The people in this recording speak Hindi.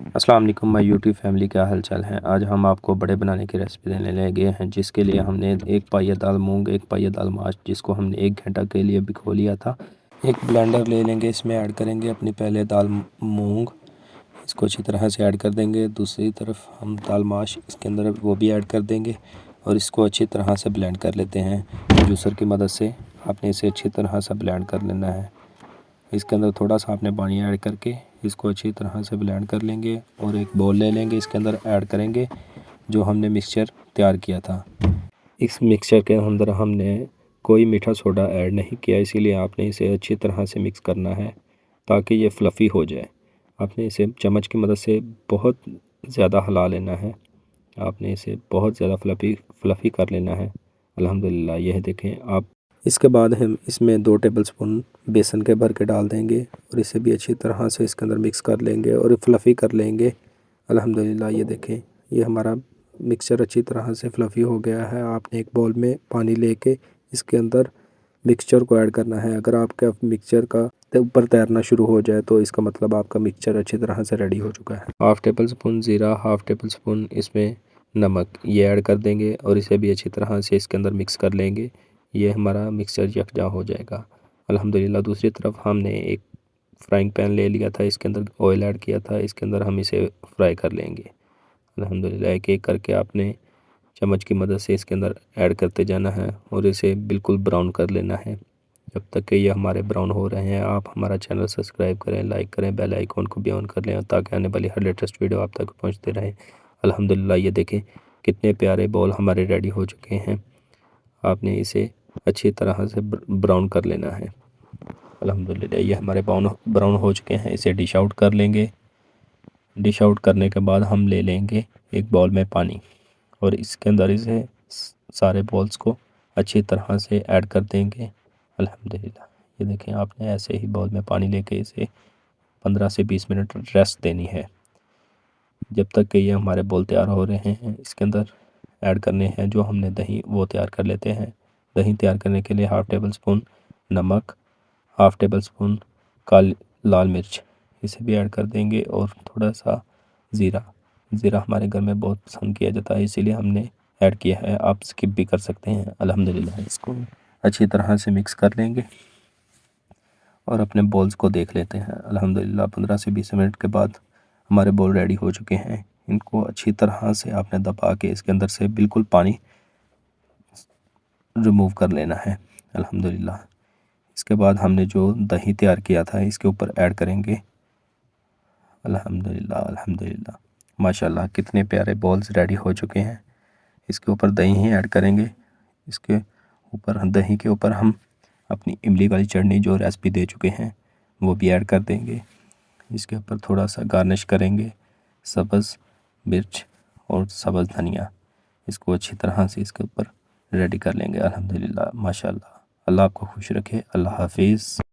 अस्सलाम वालेकुम माय यूट्यूब फैमिली, क्या हाल चाल है। आज हम आपको बड़े बनाने की रेसिपी देने लगे हैं, जिसके लिए हमने एक पाइया दाल मूंग, एक पाइया दाल माश, जिसको हमने 1 घंटा के लिए भिगो लिया था। एक ब्लेंडर ले लेंगे, इसमें ऐड करेंगे अपनी पहले दाल मूंग, इसको अच्छी तरह से ऐड कर देंगे। दूसरी तरफ हम दाल माश इसके अंदर वो भी ऐड कर देंगे और इसको अच्छी तरह से ब्लेंड कर लेते हैं। जूसर की मदद से आपने इसे अच्छी तरह से ब्लेंड कर लेना है। इसके अंदर थोड़ा सा आपने पानी ऐड करके इसको अच्छी तरह से ब्लेंड कर लेंगे और एक बोल ले लेंगे, इसके अंदर ऐड करेंगे जो हमने मिक्सचर तैयार किया था। इस मिक्सचर के अंदर हमने कोई मीठा सोडा ऐड नहीं किया, इसीलिए आपने इसे अच्छी तरह से मिक्स करना है ताकि ये फ्लफ़ी हो जाए। आपने इसे चम्मच की मदद से बहुत ज़्यादा हिला लेना है। आपने इसे बहुत ज़्यादा फ्लफ़ी कर लेना है। अल्हम्दुलिल्लाह, यह देखें आप। इसके बाद हम इसमें 2 टेबलस्पून बेसन के भर के डाल देंगे और इसे भी अच्छी तरह से इसके अंदर मिक्स कर लेंगे और फ्लफ़ी कर लेंगे। अल्हम्दुलिल्लाह, ये देखें, ये हमारा मिक्सचर अच्छी तरह से फ्लफ़ी हो गया है। आपने एक बाउल में पानी लेके इसके अंदर मिक्सचर को ऐड करना है। अगर आपका मिक्सचर का ऊपर तैरना शुरू हो जाए तो इसका मतलब आपका मिक्सचर अच्छी तरह से रेडी हो चुका है। हाफ़ टेबल स्पून ज़ीरा, हाफ़ टेबल स्पून इसमें नमक, ये ऐड कर देंगे और इसे भी अच्छी तरह से इसके अंदर मिक्स कर लेंगे। ये हमारा मिक्सचर यकजा हो जाएगा। अल्हम्दुलिल्लाह, दूसरी तरफ हमने एक फ्राइंग पैन ले लिया था, इसके अंदर ऑयल ऐड किया था, इसके अंदर हम इसे फ्राई कर लेंगे। अल्हम्दुलिल्लाह, एक एक करके आपने चम्मच की मदद से इसके अंदर ऐड करते जाना है और इसे बिल्कुल ब्राउन कर लेना है। जब तक कि ये हमारे ब्राउन हो रहे हैं, आप हमारा चैनल सब्सक्राइब करें, लाइक करें, बेल आइकॉन को भी ऑन कर लें ताकि आने वाली हर लेटेस्ट वीडियो आप तक पहुंचते रहे। अल्हम्दुलिल्लाह, ये देखें कितने प्यारे बॉल हमारे रेडी हो चुके हैं। आपने इसे अच्छी तरह से ब्राउन कर लेना है। अल्हम्दुलिल्लाह, ये हमारे ब्राउन हो चुके हैं। इसे डिश आउट कर लेंगे। डिश आउट करने के बाद हम ले लेंगे एक बाउल में पानी और इसके अंदर इसे सारे बॉल्स को अच्छी तरह से ऐड कर देंगे। अल्हम्दुलिल्लाह, ये देखें, आपने ऐसे ही बाउल में पानी लेके इसे 15 से 20 मिनट रेस्ट देनी है। जब तक कि ये हमारे बॉल तैयार हो रहे हैं, इसके अंदर ऐड करने हैं जो हमने दही वो तैयार कर लेते हैं। दही तैयार करने के लिए हाफ़ टेबल स्पून नमक, हाफ़ टेबल स्पून लाल मिर्च, इसे भी ऐड कर देंगे और थोड़ा सा ज़ीरा। ज़ीरा हमारे घर में बहुत पसंद किया जाता है, इसीलिए हमने ऐड किया है, आप स्किप भी कर सकते हैं। अल्हम्दुलिल्लाह, इसको अच्छी तरह से मिक्स कर लेंगे और अपने बॉल्स को देख लेते हैं। अल्हम्दुलिल्लाह, 15 से 20 मिनट के बाद हमारे बॉल रेडी हो चुके हैं। इनको अच्छी तरह से आपने दबा के इसके अंदर से बिल्कुल पानी रिमूव कर लेना है। अल्हम्दुलिल्लाह, इसके बाद हमने जो दही तैयार किया था इसके ऊपर ऐड करेंगे। अल्हम्दुलिल्लाह, अल्हम्दुलिल्लाह, माशाल्लाह, कितने प्यारे बॉल्स रेडी हो चुके हैं। इसके ऊपर दही ही ऐड करेंगे। इसके ऊपर दही के ऊपर हम अपनी इमली वाली चटनी जो रेसिपी दे चुके हैं वो भी ऐड कर देंगे। इसके ऊपर थोड़ा सा गार्निश करेंगे सब्ज़ मिर्च और सब्ज़ धनिया। इसको अच्छी तरह से इसके ऊपर रेडी कर लेंगे। अल्हम्दुलिल्लाह, माशाल्लाह, अल्लाह आपको खुश रखे। अल्लाह हाफिज़।